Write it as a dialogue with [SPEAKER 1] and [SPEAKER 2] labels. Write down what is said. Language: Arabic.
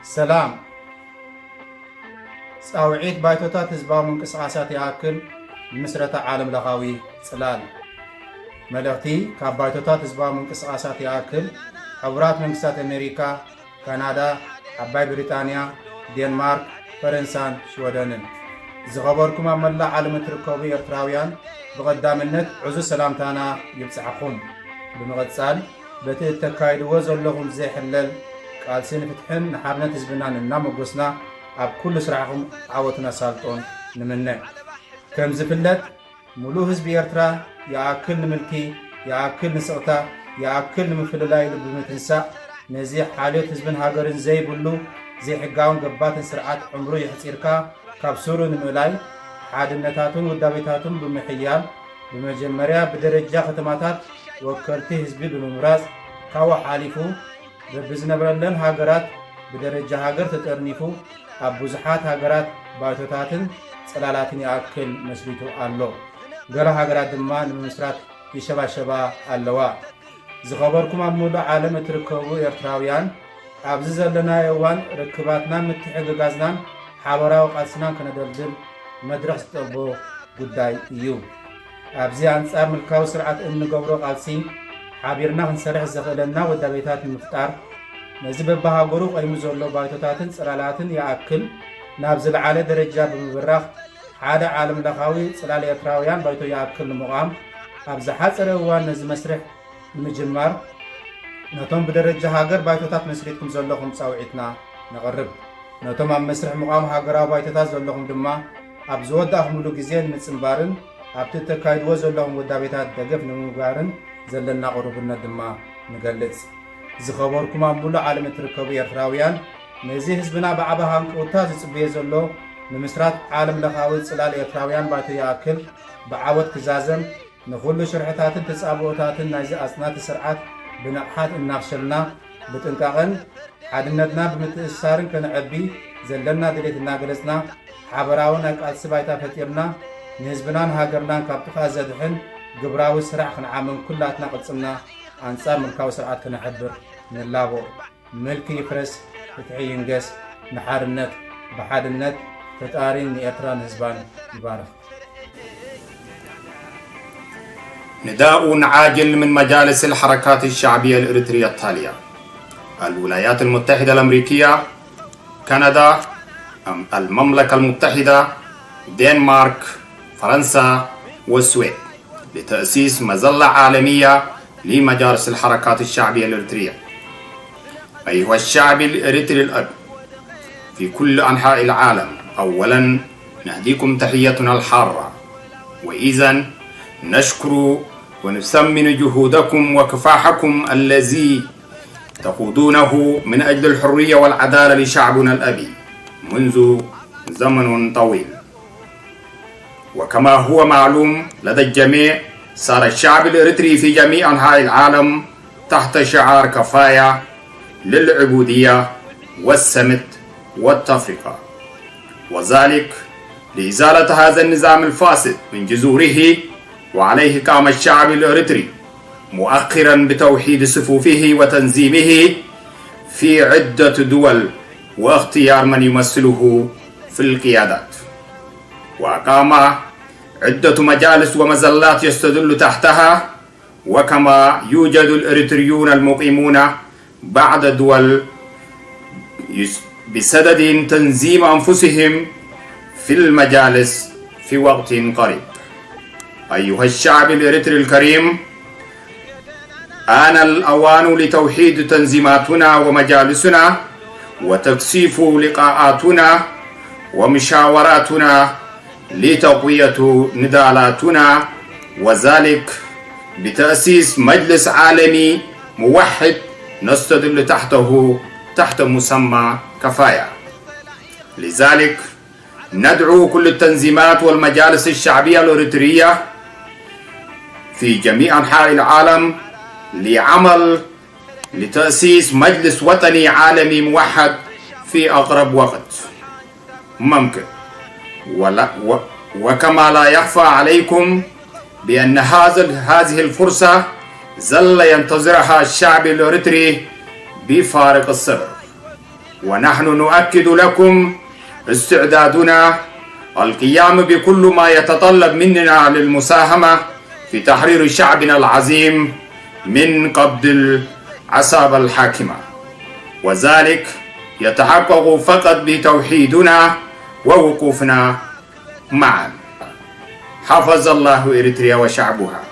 [SPEAKER 1] سلام صاوعيت بايتوتات هزباو منقسقاسات ياكل مسرة عالم لغاوي صلال ملغتي كاب بايتوتات هزباو منقسقاسات ياكل حبرات منقسات أمريكا كندا عباي بريطانيا دنمارك فرنسان شودنن زغبركم أملا عالم تركوبي إرتراويان بقدامنت عزو سلامتانا يبصعكم بمغتصال بتي التكايد وزلهم زي حلل قال سين فتحن نحارنا تزبنان النامقوسنا أب كل سرعهم عوتنا سالتون نمنع كم زفلت ملو حزب إرترا يأكل نملكي يأكل نسقطا يأكل نمفللاي لبمتنسا نزي حالية حزبن هاجرن زي بلو زي حقاون قبات سرعات عمرو يحصيركا كابسورو نملاي حادنتاتون ودابيتاتون بمحيال بمجمريا بدرجة ختماتات وكرتي حزبي بممراز كاو حالفو بزنبرلن هاجرات بدرجة هاجر تترنيفو أبوزحات هاجرات بايتوتاتن صلالاتن يأكل مسريتو الله غير هاجرات دمان مسرات يشبا اللوا زخبركم أمولو عالم تركبو إرتراويان أبز زلنا يوان ركباتنا متحققازنا حابراو قاسنا كندلدل مدرس تلبو قداي يو أبزي أنصار ملكاو سرعة نقبرو قاسين حابيرنا هنسرح زغلنا ودابيتات المفتار نزب بهاغورو قيمو زولو بايتوتاتن صلالاتن يأكل نابزل على درجة بمبراخ حدا عالم لغاوي صلال إرتراويان بايتو يأكل مقام أبزحات سروان نزي مسرح المجمار نتوم بدرجة هاجر بايتوتات مسرحكم زولوهم صاوعتنا نغرب نتوم أم مسرح مقام هاجراو بايتوتات زولوهم دما أبزود أحملو جزيان متسنبارن أبتتكايد وزولوهم ودابيتات دقف نمبارن زلنا قربنا دما نقلص زخبركم أمولو عالم تركبو إرتراويان نزي حزبنا بعبها انقوتا زصبيه زلو نمسرات عالم لغاوي صلال إرتراويان بايتو يأكل بعوت كزازم نخلو شرحتاتن تصابوتاتن نايزي أصنات سرعات بنقحات الناخشلنا بتنقاغن حادنتنا بمتأسارن كنعبي زلنا دليتنا قلسنا حابراون أكال سبايتا فتيرنا نهزبنان هاجرنان كابتخا زدحن قبراوي سرع خنعامن كلاتنا قدسمنا أنصار ملكاو سرعات كنحبر من اللابو ملكي يفرس فتحي ينقس نحارنت بحادنت تتارين نياتران هزبان يبارك
[SPEAKER 2] نداء عاجل من مجالس الحركات الشعبية الإريترية التالية: الولايات المتحدة الأمريكية، كندا، المملكة المتحدة، دنمارك، فرنسا، والسويد لتأسيس مظلة عالمية لمجالس الحركات الشعبية الإريترية. أيها الشعب الإريتري الأب في كل أنحاء العالم، أولا نهديكم تحيتنا الحارة، وإذن نشكر ونثمن جهودكم وكفاحكم الذي تقودونه من أجل الحرية والعدالة لشعبنا الأبي منذ زمن طويل. وكما هو معلوم لدى الجميع، صار الشعب الإريتري في جميع أنحاء العالم تحت شعار كفاية للعبودية والسمت والتفرقة، وذلك لإزالة هذا النظام الفاسد من جذوره. وعليه قام الشعب الإريتري مؤخرا بتوحيد صفوفه وتنظيمه في عدة دول واختيار من يمثله في القيادات، وأقام عدة مجالس ومظلات يستدل تحتها. وكما يوجد الإريتريون المقيمون بعد دول بسدد تنظيم أنفسهم في المجالس في وقت قريب. أيها الشعب الإريتري الكريم، آن الأوان لتوحيد تنظيماتنا ومجالسنا وتكثيف لقاءاتنا ومشاوراتنا لتقوية نضالاتنا، وذلك بتأسيس مجلس عالمي موحد نستدل تحت مسمى كفاية. لذلك ندعو كل التنظيمات والمجالس الشعبية الإريترية في جميع أنحاء العالم لتأسيس مجلس وطني عالمي موحد في أقرب وقت ممكن. وكما لا يخفى عليكم بأن هذه الفرصة ظل ينتظرها الشعب الإريتري بفارق الصبر. ونحن نؤكد لكم استعدادنا القيام بكل ما يتطلب مننا للمساهمة في تحرير شعبنا العظيم من قبض العصابة الحاكمة، وذلك يتحقق فقط بتوحيدنا ووقوفنا معا. حفظ الله إريتريا وشعبها.